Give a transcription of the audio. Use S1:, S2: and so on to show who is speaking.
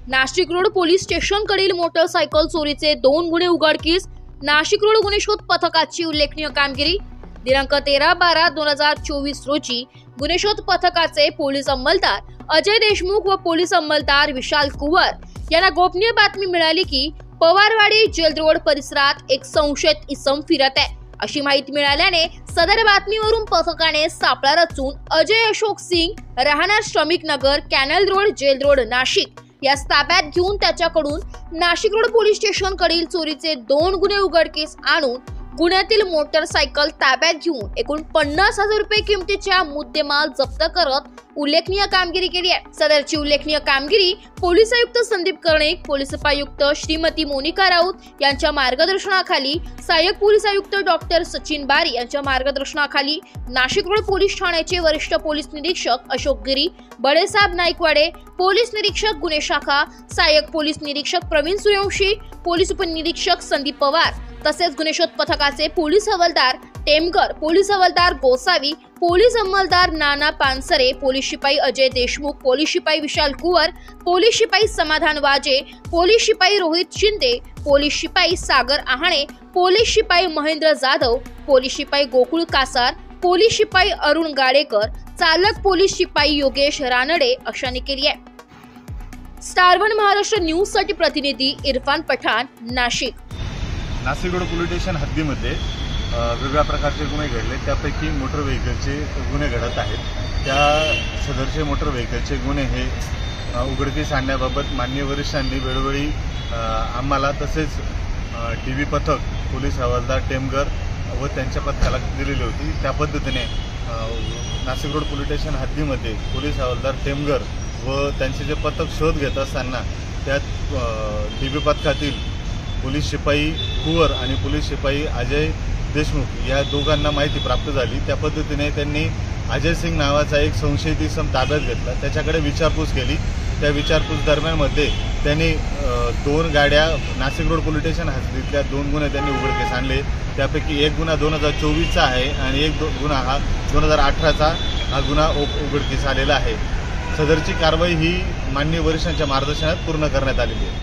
S1: Nashik road police स्टेशनकडील motorcycle चोरीचे 2 गुन्हे उघडकीस। नाशिक रोड गुन्हे शोध पथकाची उल्लेखनीय कामगिरी। दिनांक 13/12/2024 रोजी गुन्हे शोध पथकाचे पोलीस अंमलदार अजय देशमुख व पोलीस अंमलदार विशाल कुवर यांना गोपनीय बातमी मिळाली की पवारवाडी जेल रोड परिसरात एक संशयित इसम फिरत आहे। अशी माहिती मिळाल्याने सदर बातमीवरून पथकाने सापळा रचून अजय अशोक सिंग राहणार Shramik Nagar canal road jail road Nashik यास ताब्यात घेऊन त्याच्याकडून नाशिक रोड पोलीस स्टेशन कडील चोरीचे 2 गुन्हे उघडकीस आणून गुन्ह्यातील मोटरसायकल ताब्यात घेऊन एकूण 50,000 रुपये किमतीच्या मुद्देमाल जप्त करत उल्लेखनीय कामगिरी केली आहे। सदरची उल्लेखनीय कामगिरी पोलीस आयुक्त संदीप कर्णिक, पोलीस उपायुक्त श्रीमती मोनिका राऊत यांच्या मार्गदर्शनाखाली, सहाय्यक पोलीस आयुक्त डॉक्टर सचिन बारी यांच्या मार्गदर्शनाखाली नाशिक रोड पोलीस ठाण्याचे वरिष्ठ पोलीस निरीक्षक अशोक गिरी, बडेसाहेब नाईकवाडे, पोलीस निरीक्षक गुन्हे शाखा, सहाय्यक पोलीस निरीक्षक प्रवीण सूर्यवंशी, पोलीस उपनिरीक्षक संदीप पवार तसेच गुन्हे शोध पथकाचे पोलीस हवालदार टेमकर, पोलीस हवालदार गोसावी, पोलीस अंमलदार नाना पानसरे, पोलीस शिपाई अजय देशमुख, पोलीस शिपाई विशाल कुवर, पोलीस शिपाई समाधान वाजे, पोलीस शिपाई रोहित शिंदे, पोलीस शिपाई सागर आहाणे, पोलीस शिपाई महेंद्र जाधव, पोलीस शिपाई गोकुळ कासार, पोलीस शिपाई अरुण गाडेकर, चालक पोलीस शिपाई योगेश रानडे अशांनी केली आहे। स्टार 1 महाराष्ट्र न्यूज साठी प्रतिनिधी Irfan Pathan, Nashik.
S2: Nashik road police station हद्दीमध्ये वेगवेगळ्या प्रकारचे गुन्हे घडले, त्यापैकी मोटर व्हेकलचे गुन्हे घडत आहेत। त्या सदरचे मोटर व्हेकलचे गुन्हे हे उघडकीस आणण्याबाबत माननीय वरिष्ठांनी वेळोवेळी आम्हाला तसेच टीव्ही पथक, पोलीस हवालदार टेमगर व त्यांच्या पथकाला दिलेली होती। त्या पद्धतीने नाशिक रोड पोलीस स्टेशन हद्दीमध्ये पोलीस हवालदार टेमगर व त्यांचे जे पथक शोध घेत असताना त्यात टीव्ही पथकातील पोलीस शिपाई कुवर आणि पोलीस शिपाई अजय देशमुख या दोघांना माहिती प्राप्त झाली। त्या पद्धतीने त्यांनी अजय सिंग नावाचा एक संशयित इसम ताब्यात घेतला, त्याच्याकडे विचारपूस केली। त्या विचारपूस दरम्यानमध्ये त्यांनी 2 गाड्या नाशिक रोड पोलीस स्टेशन हद्दीतल्या 2 गुन्हे त्यांनी उघडकीस आणले। त्यापैकी एक गुन्हा 2024चा आहे आणि एक गुन्हा हा 2018चा हा गुन्हा उघडकीस आलेला आहे। सदरची कारवाई ही माननीय वरिष्ठांच्या मार्गदर्शनात पूर्ण करण्यात आलेली आहे।